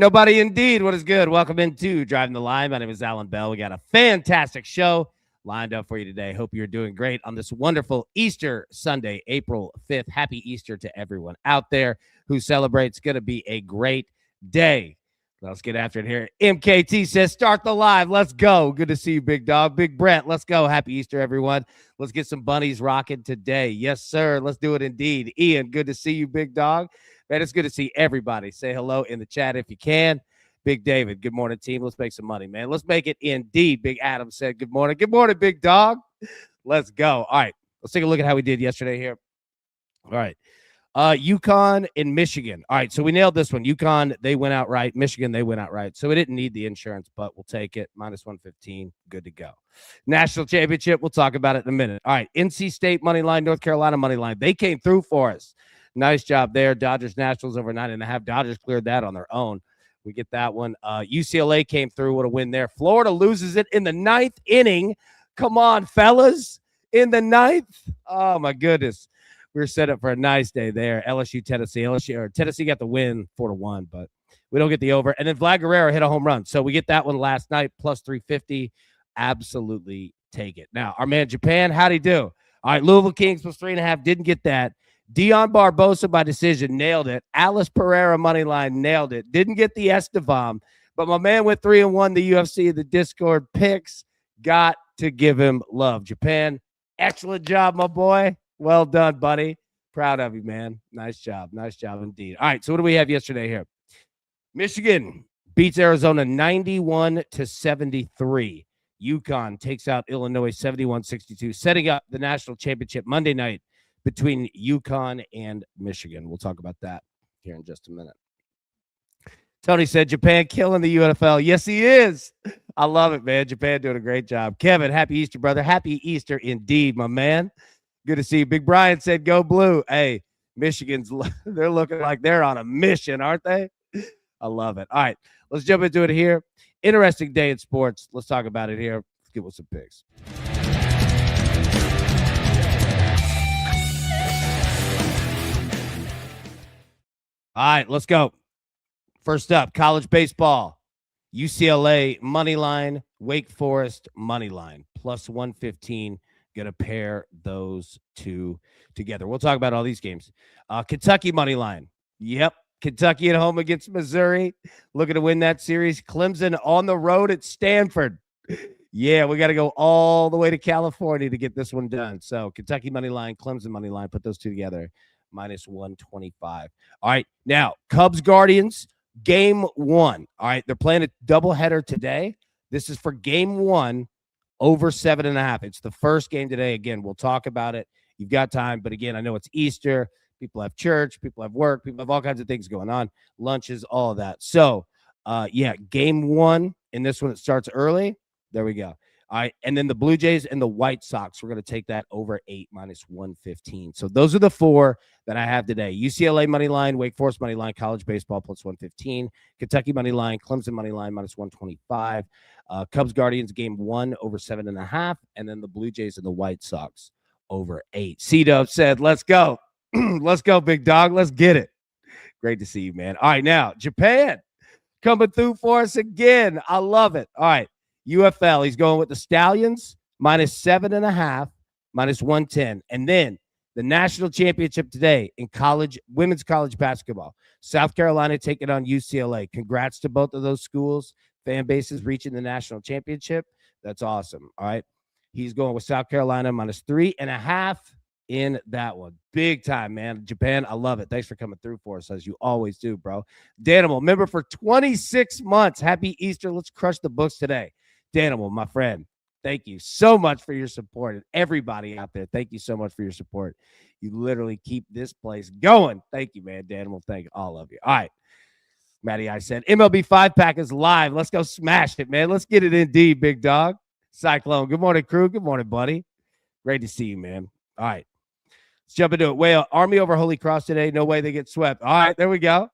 Nobody indeed. What is good? Welcome into Driving the Line. My name is Alan Bell. We got a fantastic show lined up for you today. Hope you're doing great on this wonderful Easter Sunday, April 5th. Happy Easter to everyone out there who celebrates. Going to be a great day. Let's get after it here. MKT says, start the live. Let's go. Good to see you, big dog. Big Brett, let's go. Happy Easter, everyone. Let's get some bunnies rocking today. Yes, sir. Let's do it indeed. Ian, good to see you, big dog. Man, it's good to see everybody. Say hello in the chat if you can. Big David, good morning, team. Let's make some money, man. Let's make it indeed. Big Adam said, good morning. Good morning, big dog. Let's go. All right, let's take a look at how we did yesterday here. All right. UConn and Michigan. All right, so we nailed this one. UConn, they went out right. Michigan, they went out right. So we didn't need the insurance, but we'll take it. Minus 115, good to go. National championship, we'll talk about it in a minute. All right, NC State money line, North Carolina money line. They came through for us. Nice job there. Dodgers Nationals over 9.5. Dodgers cleared that on their own. We get that one. UCLA came through. What a win there. Florida loses it in the ninth inning. Come on, fellas. In the ninth. Oh, my goodness. We were set up for a nice day there. LSU, Tennessee. Tennessee got the win 4-1, but we don't get the over. And then Vlad Guerrero hit a home run. So we get that one last night, plus 350. Absolutely take it. Now, our man Japan, how'd he do? All right, Louisville Kings plus 3.5. Didn't get that. Dion Barbosa by decision, nailed it. Alice Pereira money line, nailed it. Didn't get the Estevam, but my man went 3-1. The UFC, the Discord picks, got to give him love. Japan, excellent job, my boy. Well done, buddy. Proud of you, man. Nice job. Nice job indeed. All right, so what do we have yesterday here? Michigan beats Arizona 91-73. UConn takes out Illinois 71-62, setting up the national championship Monday night between UConn and Michigan. We'll talk about that here in just a minute. Tony said, Japan killing the UFL. Yes, he is. I love it, man. Japan doing a great job. Kevin, happy Easter, brother. Happy Easter indeed, my man. Good to see you. Big Brian said, go blue. Hey, Michigan's, they're looking like they're on a mission, aren't they? I love it. All right, let's jump into it here. Interesting day in sports. Let's talk about it here. Let's get with some picks. All right, let's go. First up, college baseball. UCLA money line, Wake Forest money line, plus 115. Going to pair those two together. We'll talk about all these games. Kentucky money line. Yep, Kentucky at home against Missouri. Looking to win that series. Clemson on the road at Stanford. Yeah, we got to go all the way to California to get this one done. So Kentucky money line, Clemson money line. Put those two together. Minus 125. All right, now Cubs Guardians game 1. All right, they're playing a doubleheader today. This is for game 1 over 7.5. It's the first game today. Again, we'll talk about it. You've got time, but again, I know it's Easter. People have church. People have work. People have all kinds of things going on. Lunches, all of that. So, yeah, game 1 in this one. It starts early. There we go. All right, and then the Blue Jays and the White Sox, we're going to take that over 8 minus 115. So those are the 4 that I have today. UCLA money line, Wake Forest money line, college baseball plus 115, Kentucky money line, Clemson money line minus 125, Cubs Guardians game 1 over 7.5, and then the Blue Jays and the White Sox over 8. C-Dub said, let's go. Let's go, big dog. Let's get it. Great to see you, man. All right, now Japan coming through for us again. I love it. All right. UFL, he's going with the Stallions, minus 7.5, minus 110. And then the national championship today in women's college basketball. South Carolina taking on UCLA. Congrats to both of those schools. Fan bases reaching the national championship. That's awesome. All right. He's going with South Carolina, minus 3.5 in that one. Big time, man. Japan, I love it. Thanks for coming through for us, as you always do, bro. Danimal, member for 26 months. Happy Easter. Let's crush the books today. Danimal, my friend, thank you so much for your support. And everybody out there, thank you so much for your support. You literally keep this place going. Thank you, man. Danimal, thank all of you. All right. Matty, I said, MLB 5-pack is live. Let's go smash it, man. Let's get it indeed, big dog. Cyclone, good morning, crew. Good morning, buddy. Great to see you, man. All right. Let's jump into it. Whale, Army over Holy Cross today. No way they get swept. All right, there we go.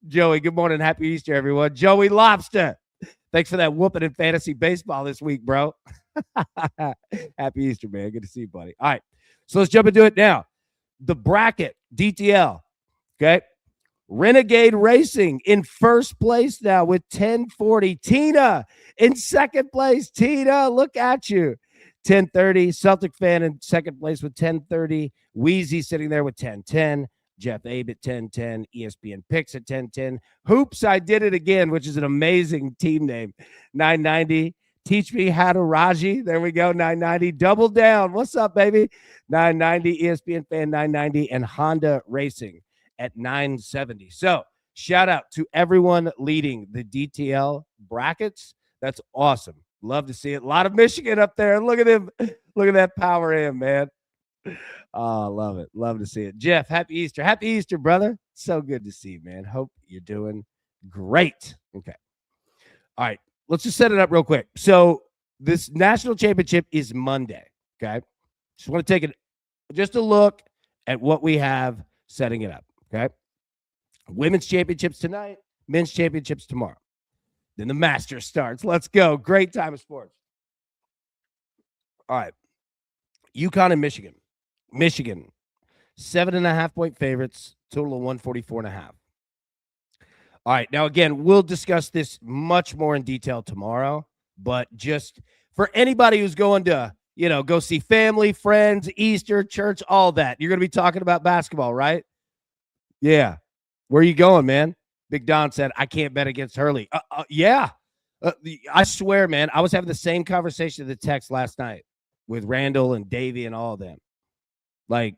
Joey, good morning. Happy Easter, everyone. Joey Lobster. Thanks for that whooping in fantasy baseball this week, bro. Happy Easter, man. Good to see you, buddy. All right, so let's jump into it now. The bracket, DTL, okay? Renegade Racing in first place now with 1040. Tina in second place. Tina, look at you. 1030. Celtic Fan in second place with 1030. Wheezy sitting there with 1010. Jeff Abe at 1010. ESPN Picks at 1010. Hoops, I Did It Again, which is an amazing team name. 990. Teach Me How to Raji. There we go. 990. Double Down. What's up, baby? 990. ESPN Fan 990. And Honda Racing at 970. So shout out to everyone leading the DTL brackets. That's awesome. Love to see it. A lot of Michigan up there. Look at him. Look at that power in, man. Oh, love it. Love to see it. Jeff, happy Easter. Happy Easter, brother. So good to see you, man. Hope you're doing great. Okay. All right. Let's just set it up real quick. So this national championship is Monday. Okay. Just want to take just a look at what we have setting it up. Okay. Women's championships tonight, men's championships tomorrow. Then the Masters starts. Let's go. Great time of sports. All right. UConn and Michigan. Michigan, 7.5 point favorites, total of 144.5. All right. Now, again, we'll discuss this much more in detail tomorrow, but just for anybody who's going to, go see family, friends, Easter, church, all that, you're going to be talking about basketball, right? Yeah. Where are you going, man? Big Don said, I can't bet against Hurley. Yeah. I swear, man, I was having the same conversation in the text last night with Randall and Davey and all of them. Like,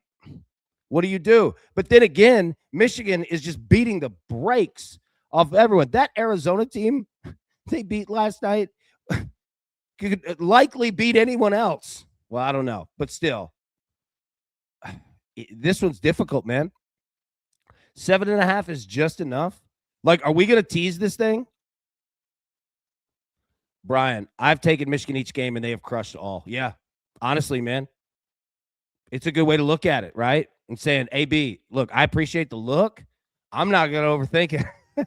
what do? But then again, Michigan is just beating the brakes off everyone. That Arizona team they beat last night could likely beat anyone else. Well, I don't know, but still, this one's difficult, man. 7.5 is just enough. Like, are we going to tease this thing? Brian, I've taken Michigan each game, and they have crushed all. Yeah, honestly, man. It's a good way to look at it, right? And saying, AB, look, I appreciate the look. I'm not going to overthink it.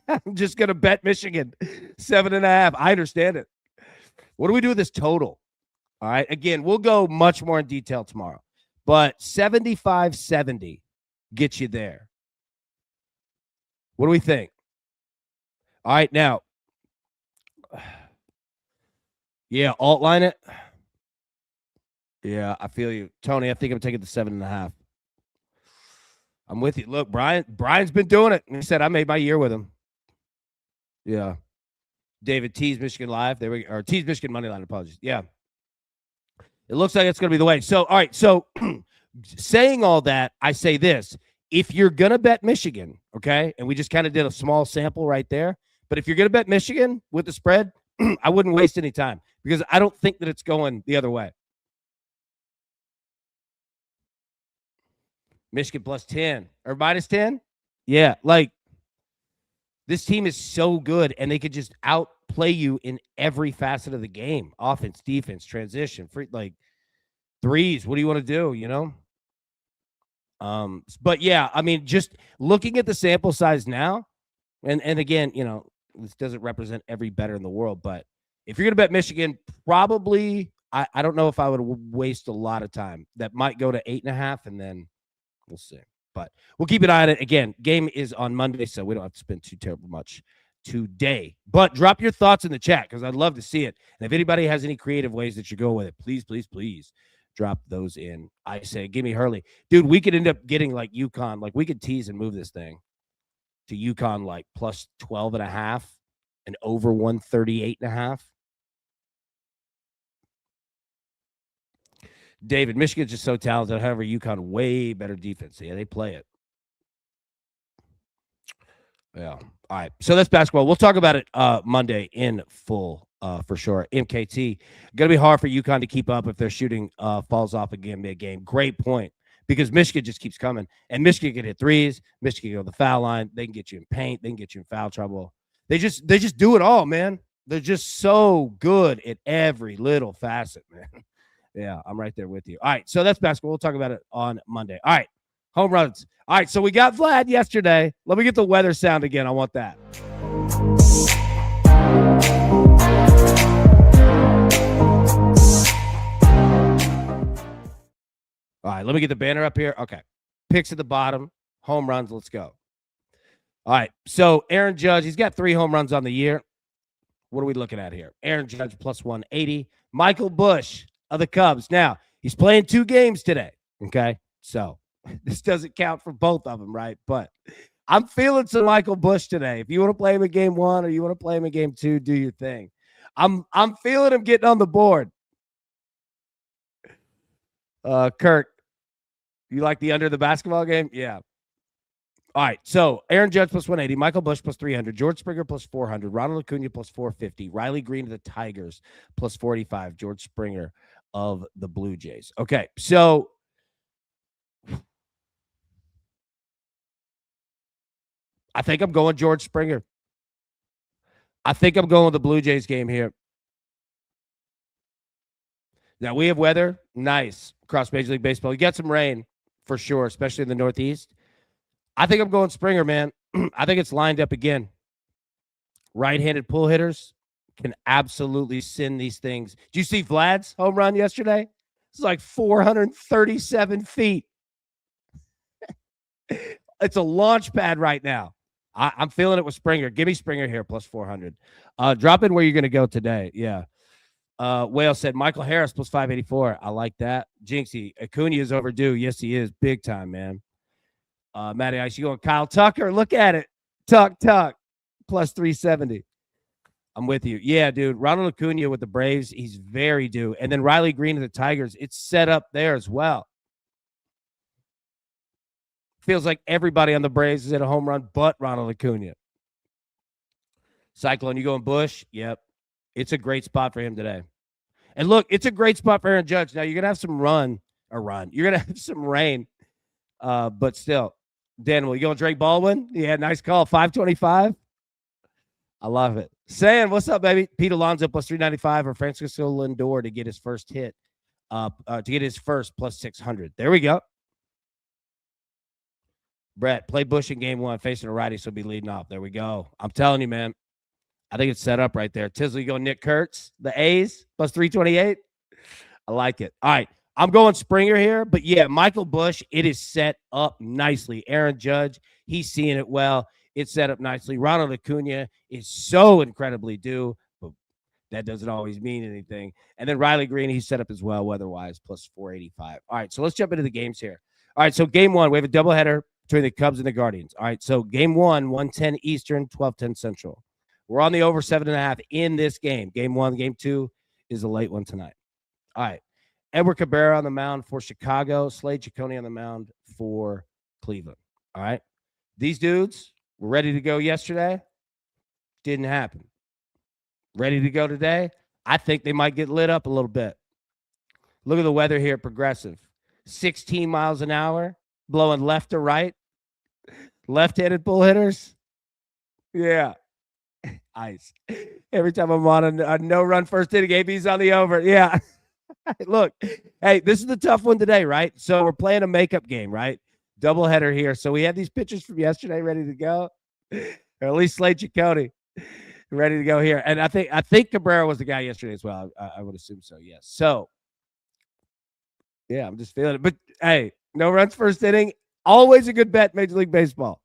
I'm just going to bet Michigan 7.5. I understand it. What do we do with this total? All right. Again, we'll go much more in detail tomorrow. But 75-70 gets you there. What do we think? All right. Now, yeah, alt line it. Yeah, I feel you. Tony, I think I'm taking the 7.5. I'm with you. Look, Brian's been doing it. He said I made my year with him. Yeah. David, tease Michigan live. There we go. Or tease Michigan money line. Apologies. Yeah. It looks like it's going to be the way. So, all right. So, saying all that, I say this. If you're going to bet Michigan, okay, and we just kind of did a small sample right there, but if you're going to bet Michigan with the spread, I wouldn't waste any time because I don't think that it's going the other way. Michigan plus 10 or minus 10. Yeah. Like this team is so good and they could just outplay you in every facet of the game. Offense, defense, transition, free, like threes. What do you want to do? But yeah, I mean, just looking at the sample size now, and again, this doesn't represent every bettor in the world, but if you're going to bet Michigan, probably, I don't know if I would waste a lot of time. That might go to 8.5 and then we'll see. But we'll keep an eye on it. Again, game is on Monday, so we don't have to spend too terrible much today. But drop your thoughts in the chat because I'd love to see it. And if anybody has any creative ways that you go with it, please, please, please drop those in. I say, give me Hurley. Dude, we could end up getting like UConn. Like we could tease and move this thing to UConn like plus 12.5 and over 138.5. David, Michigan's just so talented. However, UConn way better defense. Yeah, they play it. Yeah. All right. So that's basketball. We'll talk about it Monday in full for sure. MKT. Going to be hard for UConn to keep up if their shooting falls off again mid-game. Great point. Because Michigan just keeps coming. And Michigan can hit threes. Michigan can go to the foul line. They can get you in paint. They can get you in foul trouble. They just do it all, man. They're just so good at every little facet, man. Yeah, I'm right there with you. All right, so that's basketball. We'll talk about it on Monday. All right, home runs. All right, so we got Vlad yesterday. Let me get the weather sound again. I want that. All right, let me get the banner up here. Okay, picks at the bottom, home runs. Let's go. All right. So Aaron Judge, he's got 3 home runs on the year. What are we looking at here? Aaron Judge plus 180. Michael Busch of the Cubs. Now, he's playing 2 games today. Okay. So this doesn't count for both of them, right? But I'm feeling some Michael Busch today. If you want to play him in game 1 or you want to play him in game 2, do your thing. I'm feeling him getting on the board. Kirk, you like the under the basketball game? Yeah. All right, so Aaron Judge plus 180, Michael Busch plus 300, George Springer plus 400, Ronald Acuna plus 450, Riley Green of the Tigers plus 45, George Springer of the Blue Jays. Okay, so I think I'm going George Springer. I think I'm going with the Blue Jays game here. Now, we have weather. Nice. Across Major League Baseball. You got some rain for sure, especially in the Northeast. I think I'm going Springer, man. I think it's lined up again. Right-handed pull hitters can absolutely send these things. Did you see Vlad's home run yesterday? It's like 437 feet. It's a launch pad right now. I'm feeling it with Springer. Give me Springer here, plus 400. Drop in where you're going to go today. Yeah. Whale said Michael Harris plus 584. I like that. Jinxie, Acuna is overdue. Yes, he is. Big time, man. Matty Ice, you going Kyle Tucker? Look at it. Tuck, plus 370. I'm with you. Yeah, dude. Ronald Acuna with the Braves, he's very due. And then Riley Green of the Tigers, it's set up there as well. Feels like everybody on the Braves is at a home run but Ronald Acuna. Cyclone, you going Bush? Yep. It's a great spot for him today. And look, it's a great spot for Aaron Judge. Now, you're going to have some You're going to have some rain, but still. Daniel, you going Drake Baldwin? Yeah, nice call. 525. I love it. Sam, what's up, baby? Pete Alonso plus 395 or Francisco Lindor to get his first hit. To get his first plus 600. There we go. Brett, play Bush in game 1, facing a righty, so be leading off. There we go. I'm telling you, man. I think it's set up right there. Tizzle, you go Nick Kurtz, the A's, plus 328. I like it. All right. I'm going Springer here, but yeah, Michael Busch, it is set up nicely. Aaron Judge, he's seeing it well. It's set up nicely. Ronald Acuna is so incredibly due, but that doesn't always mean anything. And then Riley Green, he's set up as well, weather-wise, plus 485. All right, so let's jump into the games here. All right, so game 1, we have a doubleheader between the Cubs and the Guardians. All right, so game 1, 1:10 Eastern, 12:10 Central. We're on the over 7.5 in this game. Game 1, game 2 is a late one tonight. All right. Edward Cabrera on the mound for Chicago. Slade Ciccone on the mound for Cleveland. All right. These dudes were ready to go yesterday. Didn't happen. Ready to go today. I think they might get lit up a little bit. Look at the weather here at Progressive. 16 miles an hour, blowing left to right. Left-handed pull hitters. Yeah. Ice. Every time I'm on a no-run first inning, AB's on the over. Yeah. Look, hey, this is the tough one today, right? So we're playing a makeup game, right? Doubleheader here. So we had these pitchers from yesterday ready to go, or at least Slade Ciccone ready to go here. And I think Cabrera was the guy yesterday as well. I would assume so. Yes. So yeah, I'm just feeling it. But hey, no runs first inning. Always a good bet, Major League Baseball.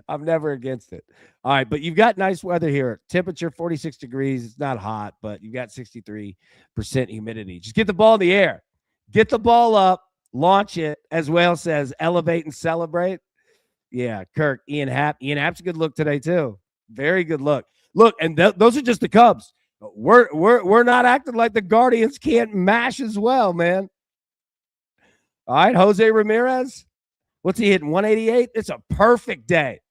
I'm never against it. All right, but you've got nice weather here. Temperature 46 degrees. It's not hot, but you've got 63% humidity. Just get the ball in the air. Get the ball up. Launch it. As Whale says, elevate and celebrate. Yeah, Kirk, Ian Happ. Ian Happ's a good look today, too. Very good look. Look, and those are just the Cubs. We're not acting like the Guardians can't mash as well, man. All right, Jose Ramirez. What's he hitting? 188? It's a perfect day.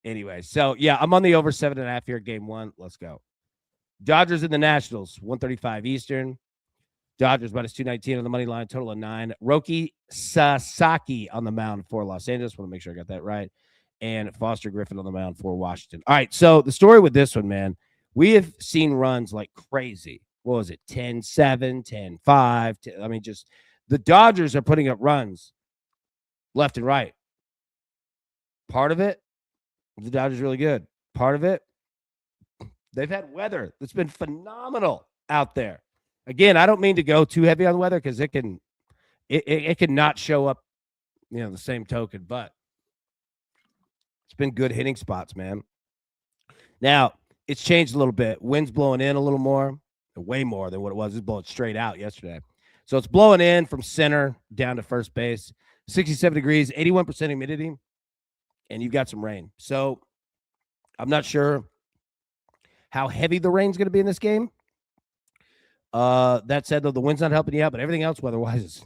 Anyway, so yeah, I'm on the over 7.5 here, game 1. Let's go. Dodgers and the Nationals, 135 Eastern. Dodgers minus 219 on the money line, total of 9. Roki Sasaki on the mound for Los Angeles. Want to make sure I got that right. And Foster Griffin on the mound for Washington. All right, so the story with this one, man, we have seen runs like crazy. What was it? 10-7, 10-5. I mean, just the Dodgers are putting up runs left and right. Part of it, the Dodgers really good. Part of it, they've had weather that's been phenomenal out there. Again, I don't mean to go too heavy on weather because it can not show up, the same token. But It's been good hitting spots, man. Now, it's changed a little bit. Wind's blowing in a little more, way more than what it was. It's blowing straight out yesterday. So it's blowing in from center down to first base, 67 degrees, 81% humidity, and you've got some rain. So I'm not sure how heavy the rain's going to be in this game. That said, though, the wind's not helping you out, but everything else weather-wise is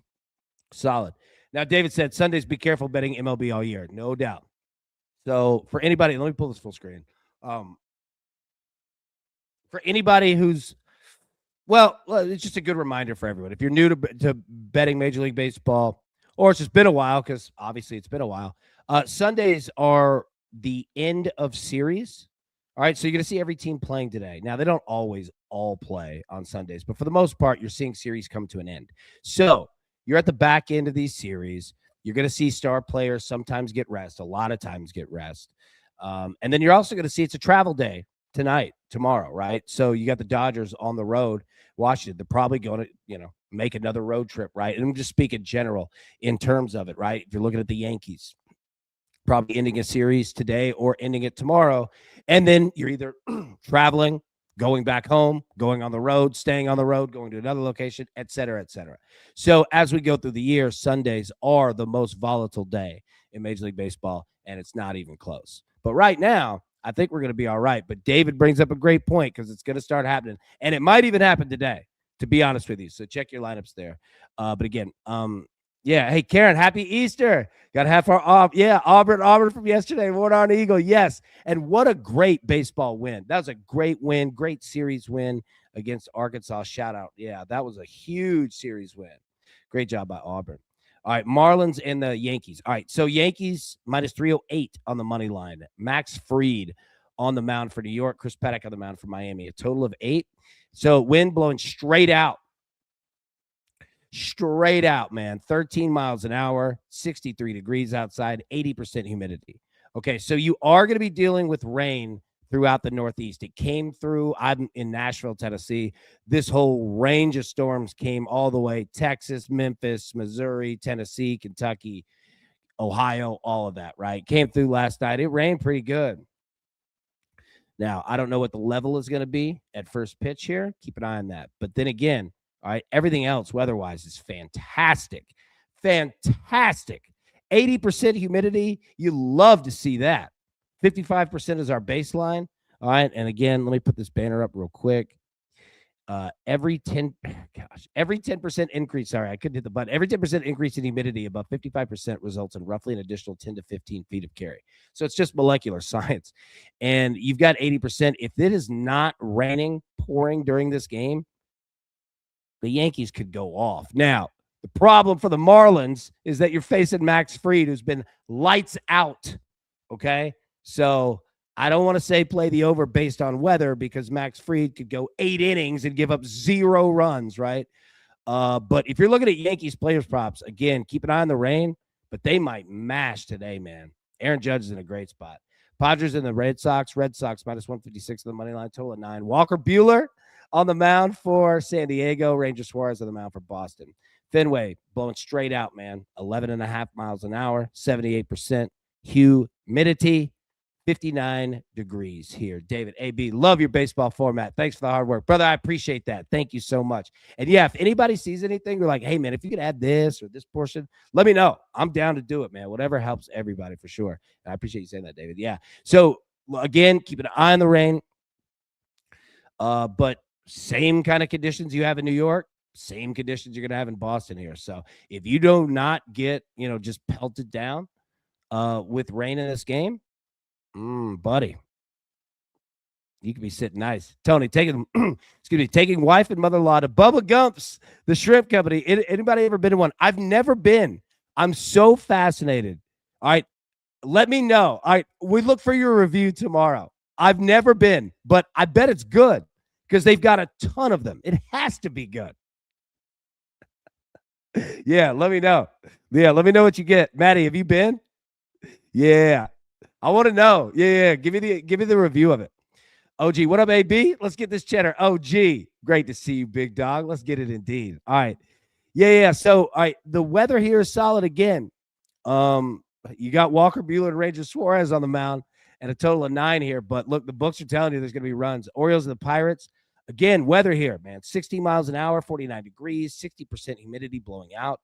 solid. Now, David said, Sundays, be careful betting MLB all year. No doubt. So for anybody, let me pull this full screen. For anybody who's, well, it's just a good reminder for everyone. If you're new to betting Major League Baseball, or it's just been a while, because obviously it's been a while, Sundays are the end of series. All right, so you're going to see every team playing today. Now, they don't always all play on Sundays, but for the most part, you're seeing series come to an end. So you're at the back end of these series. You're going to see star players sometimes get rest, a lot of times get rest. And then you're also going to see it's a travel day tonight, tomorrow, right? So you got the Dodgers on the road, Washington. They're probably going to, make another road trip, right? And I'm just speaking general in terms of it, right? If you're looking at the Yankees, probably ending a series today or ending it tomorrow. And then you're either traveling, going back home, going on the road, staying on the road, going to another location, et cetera, et cetera. So as we go through the year, Sundays are the most volatile day in Major League Baseball, and it's not even close. But right now, I think we're going to be all right. But David brings up a great point because it's going to start happening. And it might even happen today, to be honest with you. So check your lineups there. But again, yeah. Hey, Karen, happy Easter. Got half our Auburn from yesterday. Ward on Eagle. Yes. And what a great baseball win. That was a great win. Great series win against Arkansas. Shout out. Yeah, that was a huge series win. Great job by Auburn. All right, Marlins and the Yankees. All right, so Yankees minus 308 on the money line. Max Fried on the mound for New York. Chris Paddock on the mound for Miami. A total of 8. So wind blowing straight out. Straight out, man. 13 miles an hour, 63 degrees outside, 80% humidity. Okay, so you are going to be dealing with rain throughout the Northeast. It came through. I'm in Nashville, Tennessee. This whole range of storms came all the way Texas, Memphis, Missouri, Tennessee, Kentucky, Ohio, all of that, right? Came through last night. It rained pretty good. Now, I don't know what the level is going to be at first pitch here. Keep an eye on that. But then again, all right, everything else weather-wise is fantastic. Fantastic. 80% humidity. You love to see that. 55% is our baseline. All right, and again, let me put this banner up real quick. Every 10% increase, sorry, I couldn't hit the button. Every 10% increase in humidity above 55% results in roughly an additional 10 to 15 feet of carry. So it's just molecular science. And you've got 80%. If it is not raining, pouring during this game, the Yankees could go off. Now, the problem for the Marlins is that you're facing Max Fried, who's been lights out, okay? So I don't want to say play the over based on weather because Max Fried could go 8 innings and give up 0 runs, right? But if you're looking at Yankees players props, again, keep an eye on the rain, but they might mash today, man. Aaron Judge is in a great spot. Padres and the Red Sox minus 156 on the money line, total of 9. Walker Buehler on the mound for San Diego. Ranger Suarez on the mound for Boston. Fenway blowing straight out, man. 11.5 miles an hour, 78% humidity, 59 degrees here. David, AB, love your baseball format. Thanks for the hard work. Brother, I appreciate that. Thank you so much. And yeah, if anybody sees anything, you're like, hey, man, if you could add this or this portion, let me know. I'm down to do it, man. Whatever helps everybody for sure. And I appreciate you saying that, David. Yeah. So, again, keep an eye on the rain. But same kind of conditions you have in New York, same conditions you're going to have in Boston here. So if you do not get, just pelted down with rain in this game, buddy, you could be sitting nice. Tony, taking wife and mother-in-law to Bubba Gump's, the shrimp company. Anybody ever been to one? I've never been. I'm so fascinated. All right, let me know. All right, we look for your review tomorrow. I've never been, but I bet it's good because they've got a ton of them. It has to be good. Yeah, let me know. Yeah, let me know what you get. Maddie, have you been? Yeah. I want to know. Yeah. Give me the review of it. OG, what up, AB? Let's get this cheddar. OG, great to see you, big dog. Let's get it indeed. All right. Yeah. So, all right, the weather here is solid again. You got Walker Buehler and Ranger Suarez on the mound and a total of 9 here. But look, the books are telling you there's going to be runs. Orioles and the Pirates. Again, weather here, man. 60 miles an hour, 49 degrees, 60% humidity blowing out.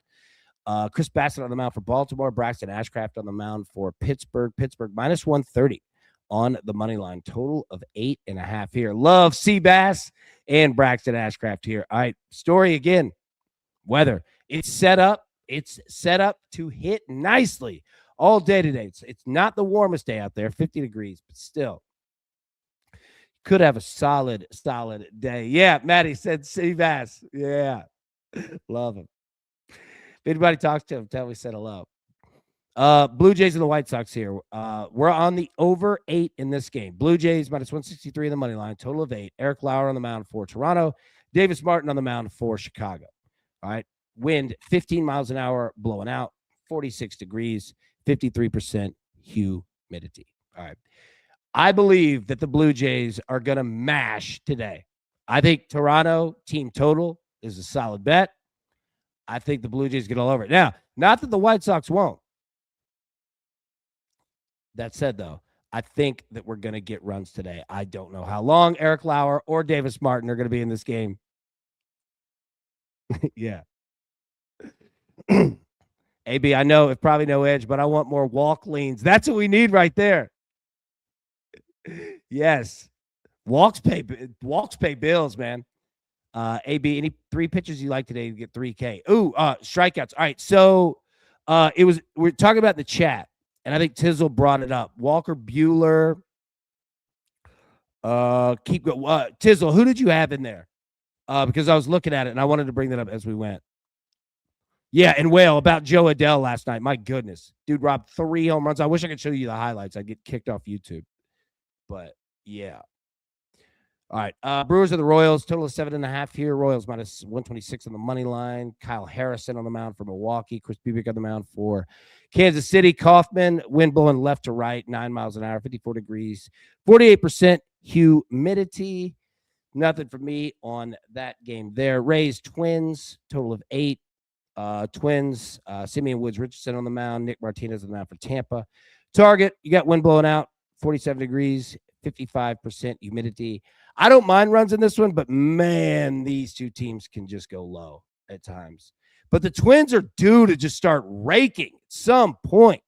Chris Bassett on the mound for Baltimore. Braxton Ashcraft on the mound for Pittsburgh. Pittsburgh minus 130 on the money line. Total of 8.5 here. Love Seabass and Braxton Ashcraft here. All right, story again. Weather. It's set up to hit nicely all day today. It's not the warmest day out there, 50 degrees, but still could have a solid day. Yeah, Maddie said Seabass. Yeah, love him. If anybody talks to him, tell me said hello. Blue Jays and the White Sox here. We're on the over 8 in this game. Blue Jays minus 163 in the money line, total of 8. Eric Lauer on the mound for Toronto. Davis Martin on the mound for Chicago. All right. Wind 15 miles an hour, blowing out, 46 degrees, 53% humidity. All right. I believe that the Blue Jays are going to mash today. I think Toronto team total is a solid bet. I think the Blue Jays get all over it. Now, not that the White Sox won't. That said, though, I think that we're going to get runs today. I don't know how long Eric Lauer or Davis Martin are going to be in this game. Yeah. AB, I know it's probably no edge, but I want more walk leans. That's what we need right there. Yes. Walks pay bills, man. AB, any 3 pitches you like today to get 3K? Ooh, strikeouts. All right. So we're talking about the chat, and I think Tizzle brought it up. Walker Buehler. Tizzle, who did you have in there? Because I was looking at it and I wanted to bring that up as we went. Yeah, and Whale about Joe Adele last night. My goodness. Dude robbed 3 home runs. I wish I could show you the highlights. I'd get kicked off YouTube. But, yeah. All right. Brewers and the Royals. Total of 7.5 here. Royals minus 126 on the money line. Kyle Harrison on the mound for Milwaukee. Chris Bubik on the mound for Kansas City. Kaufman, wind blowing left to right, 9 miles an hour, 54 degrees, 48% humidity. Nothing for me on that game there. Rays, Twins, total of 8. Twins, Simeon Woods Richardson on the mound. Nick Martinez on the mound for Tampa. Target, you got wind blowing out, 47 degrees, 55% humidity. I don't mind runs in this one, but man, these two teams can just go low at times. But the Twins are due to just start raking at some point.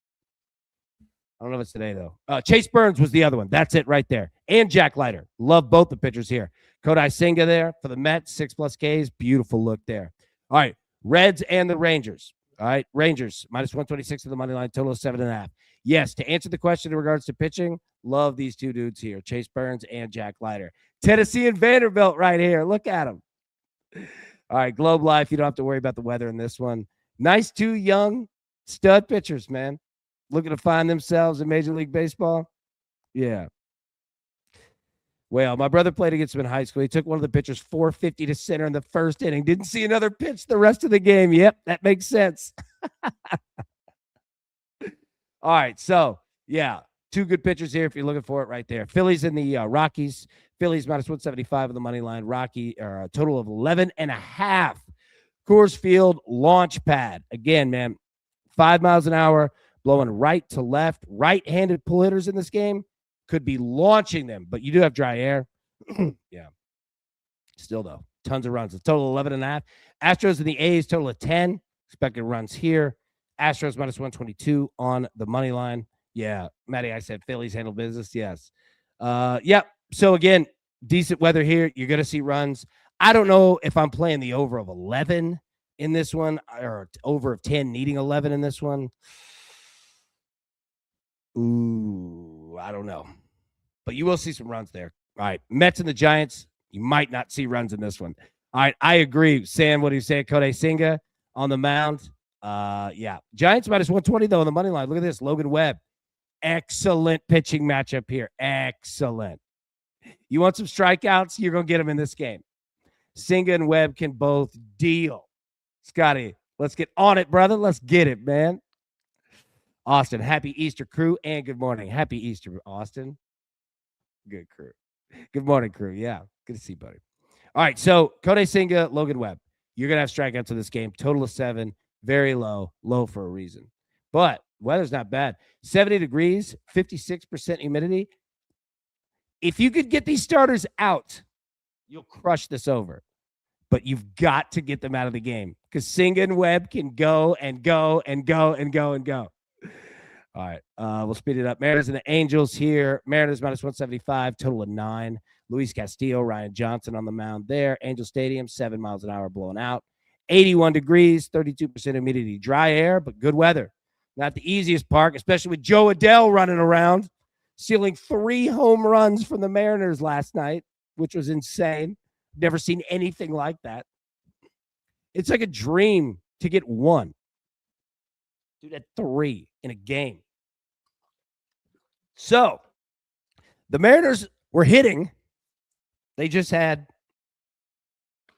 I don't know if it's today, though. Chase Burns was the other one. That's it right there. And Jack Leiter. Love both the pitchers here. Kodai Senga there for the Mets, 6+ Ks. Beautiful look there. All right. Reds and the Rangers. All right. Rangers, minus 126 of the money line, total of 7.5. Yes, to answer the question in regards to pitching, love these two dudes here, Chase Burns and Jack Leiter. Tennessee and Vanderbilt right here. Look at them. All right. Globe Life, you don't have to worry about the weather in this one. Nice 2 young stud pitchers, man. Looking to find themselves in Major League Baseball. Yeah. Well, my brother played against him in high school. He took one of the pitchers 450 to center in the first inning. Didn't see another pitch the rest of the game. Yep, that makes sense. All right, so, yeah, 2 good pitchers here if you're looking for it right there. Phillies and the Rockies. Phillies minus 175 on the money line. Rocky, a total of 11.5. Coors Field launch pad. Again, man, 5 miles an hour, blowing right to left. Right-handed pull hitters in this game could be launching them, but you do have dry air. Yeah. Still, though, tons of runs. A total of 11.5. Astros and the A's, total of 10. Expected runs here. Astros minus 122 on the money line. Yeah, Matty, I said Phillies handle business. Yes. Yep. So, again, decent weather here. You're going to see runs. I don't know if I'm playing the over of 11 in this one or over of 10 needing 11 in this one. Ooh, I don't know. But you will see some runs there. All right. Mets and the Giants, you might not see runs in this one. All right. I agree. Sam, what do you say? Kodai Senga on the mound. Yeah. Giants minus 120, though, on the money line. Look at this. Logan Webb. Excellent pitching matchup here. Excellent. You want some strikeouts? You're going to get them in this game. Senga and Webb can both deal. Scotty, let's get on it, brother. Let's get it, man. Austin, happy Easter, crew, and good morning. Happy Easter, Austin. Good crew. Good morning, crew. Yeah, good to see you, buddy. All right, so Kodai Senga, Logan Webb. You're going to have strikeouts in this game. Total of 7, very low for a reason. But Weather's not bad. 70 degrees, 56% humidity. If you could get these starters out, you'll crush this over. But you've got to get them out of the game because Senga and Webb can go and go and go and go and go. All right, we'll speed it up. Mariners and the Angels here. Mariners minus 175, total of 9. Luis Castillo, Ryan Johnson on the mound there. Angel Stadium, 7 miles an hour blowing out. 81 degrees, 32% humidity. Dry air, but good weather. Not the easiest park, especially with Joe Adell running around, stealing 3 home runs from the Mariners last night, which was insane. Never seen anything like that. It's like a dream to get 1. Dude, at 3 in a game. So, the Mariners were hitting. They just had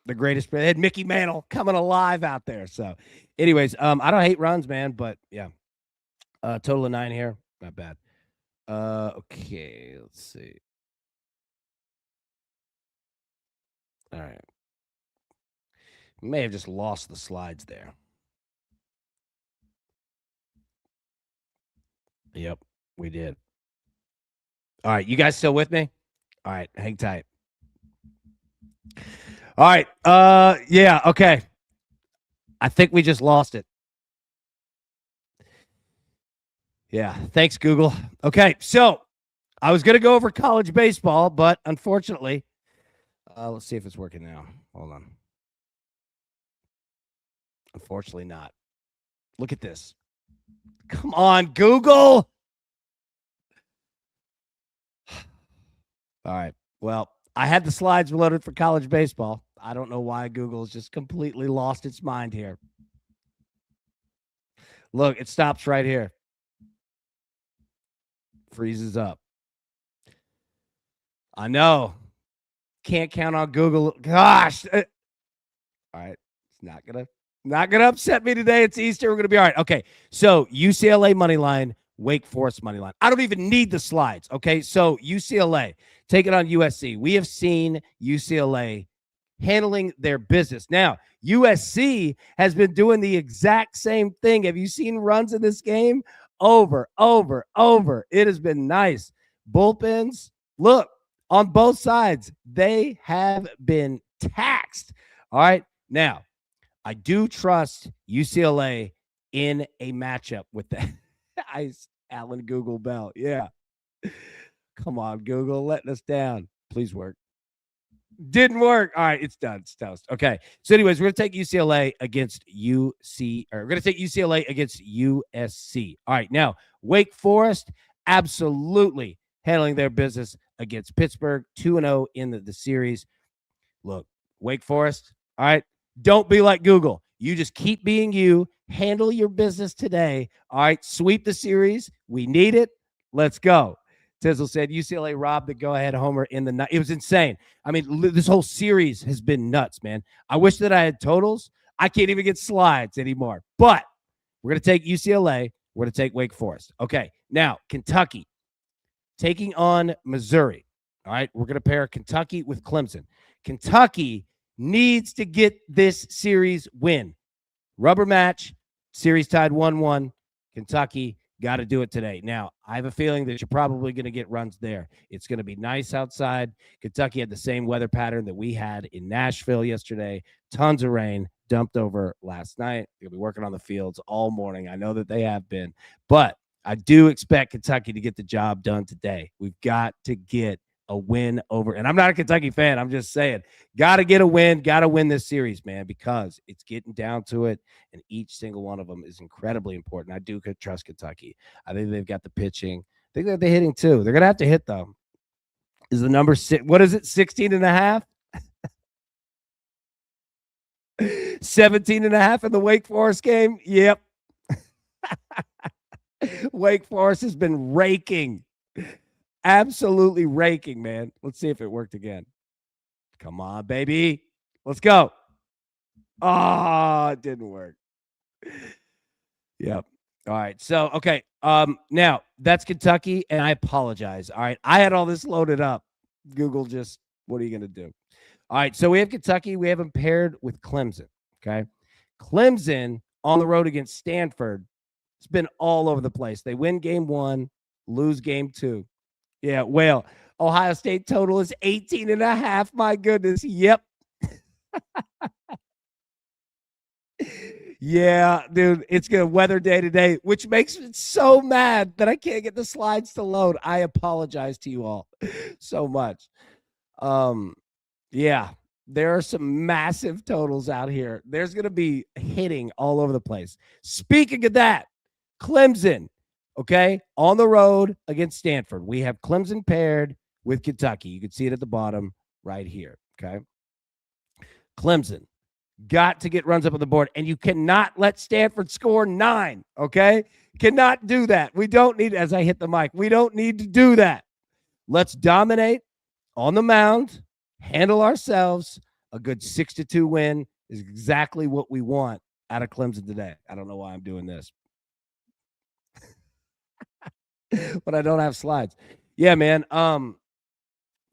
the greatest. They had Mickey Mantle coming alive out there. So, anyways, I don't hate runs, man, but yeah. Total of 9 here. Not bad. Okay, let's see. All right. May have just lost the slides there. Yep, we did. All right, you guys still with me? All right, hang tight. All right. Yeah, okay. I think we just lost it. Yeah, thanks, Google. Okay, so I was going to go over college baseball, but unfortunately, let's see if it's working now. Hold on. Unfortunately not. Look at this. Come on, Google. All right. Well, I had the slides loaded for college baseball. I don't know why Google's just completely lost its mind here. Look, it stops right here. Freezes up. I know. Can't count on Google. Gosh. All right. It's not gonna upset me today. It's Easter. We're gonna be all right. Okay. So UCLA money line, Wake Forest money line. I don't even need the slides. Okay. So UCLA, take it on USC. We have seen UCLA handling their business. Now, USC has been doing the exact same thing. Have you seen runs in this game? Over. It has been nice. Bullpens, look, on both sides, they have been taxed. All right. Now, I do trust UCLA in a matchup with that. Alan Google Bell. Yeah. Come on, Google, letting us down. Please work. Didn't work. All right, it's done. It's toast. Okay. So, anyways, we're gonna take UCLA against we're gonna take UCLA against USC. All right, now Wake Forest absolutely handling their business against Pittsburgh, 2-0 in the series. Look, Wake Forest. All right, don't be like Google. You just keep being you. Handle your business today. All right, sweep the series. We need it. Let's go. Tizzle said UCLA robbed the go-ahead homer in the night. It was insane. I mean, this whole series has been nuts, man. I wish that I had totals. I can't even get slides anymore. But we're going to take UCLA. We're going to take Wake Forest. Okay, now Kentucky taking on Missouri. All right, we're going to pair Kentucky with Clemson. Kentucky needs to get this series win. Rubber match, series tied 1-1. Kentucky got to do it today. Now, I have a feeling that you're probably going to get runs there. It's going to be nice outside. Kentucky had the same weather pattern that we had in Nashville yesterday. Tons of rain dumped over last night. They'll be working on the fields all morning. I know that they have been. But I do expect Kentucky to get the job done today. We've got to get a win over. And I'm not a Kentucky fan. I'm just saying, got to get a win. Got to win this series, man, because it's getting down to it. And each single one of them is incredibly important. I do trust Kentucky. I think they've got the pitching. I think that they're hitting too. They're going to have to hit, though. Is the number six? What is it? 16 and a half? 17 and a half in the Wake Forest game? Yep. Wake Forest has been raking. Absolutely raking, man. Let's see if it worked again. Come on, baby. Let's go. Oh, it didn't work. Yep. All right. So, okay. Now that's Kentucky, and I apologize. All right. I had all this loaded up. Google just, what are you going to do? All right. So we have Kentucky. We have them paired with Clemson. Okay. Clemson on the road against Stanford. It's been all over the place. They win game 1, lose game 2. Yeah, well, Ohio State total is 18.5. My goodness. Yep. Yeah, dude, it's gonna weather day today, which makes me so mad that I can't get the slides to load. I apologize to you all so much. Yeah, there are some massive totals out here. There's gonna be hitting all over the place. Speaking of that, Clemson, okay, on the road against Stanford. We have Clemson paired with Kentucky. You can see it at the bottom right here. Okay, Clemson got to get runs up on the board, and you cannot let Stanford score 9, okay? Cannot do that. We don't need, as I hit the mic, we don't need to do that. Let's dominate on the mound, handle ourselves. A good 6-2 win is exactly what we want out of Clemson today. I don't know why I'm doing this, but I don't have slides. Yeah, man.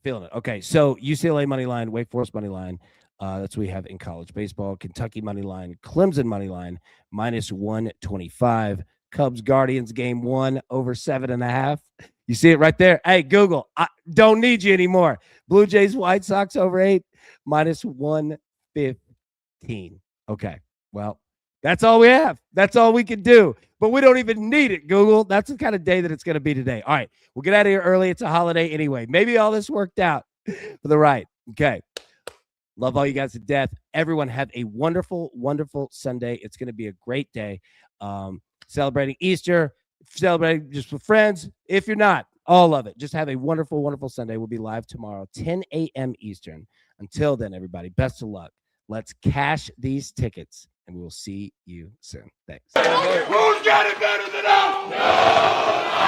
Feeling it. Okay, so UCLA money line, Wake Forest money line. That's what we have in college baseball. Kentucky money line, Clemson money line, -125. Cubs Guardians game 1 over 7.5. You see it right there. Hey, Google, I don't need you anymore. Blue Jays White Sox over 8, -115. Okay, well, that's all we have. That's all we can do. But we don't even need it, Google. That's the kind of day that it's going to be today. All right, we'll get out of here early. It's a holiday anyway. Maybe all this worked out for the right. Okay. Love all you guys to death. Everyone have a wonderful, wonderful Sunday. It's going to be a great day. Celebrating Easter, celebrating just with friends. If you're not, all of it. Just have a wonderful, wonderful Sunday. We'll be live tomorrow, 10 a.m. Eastern. Until then, everybody, best of luck. Let's cash these tickets, and we will see you soon. Thanks. Who's got it better than us? No!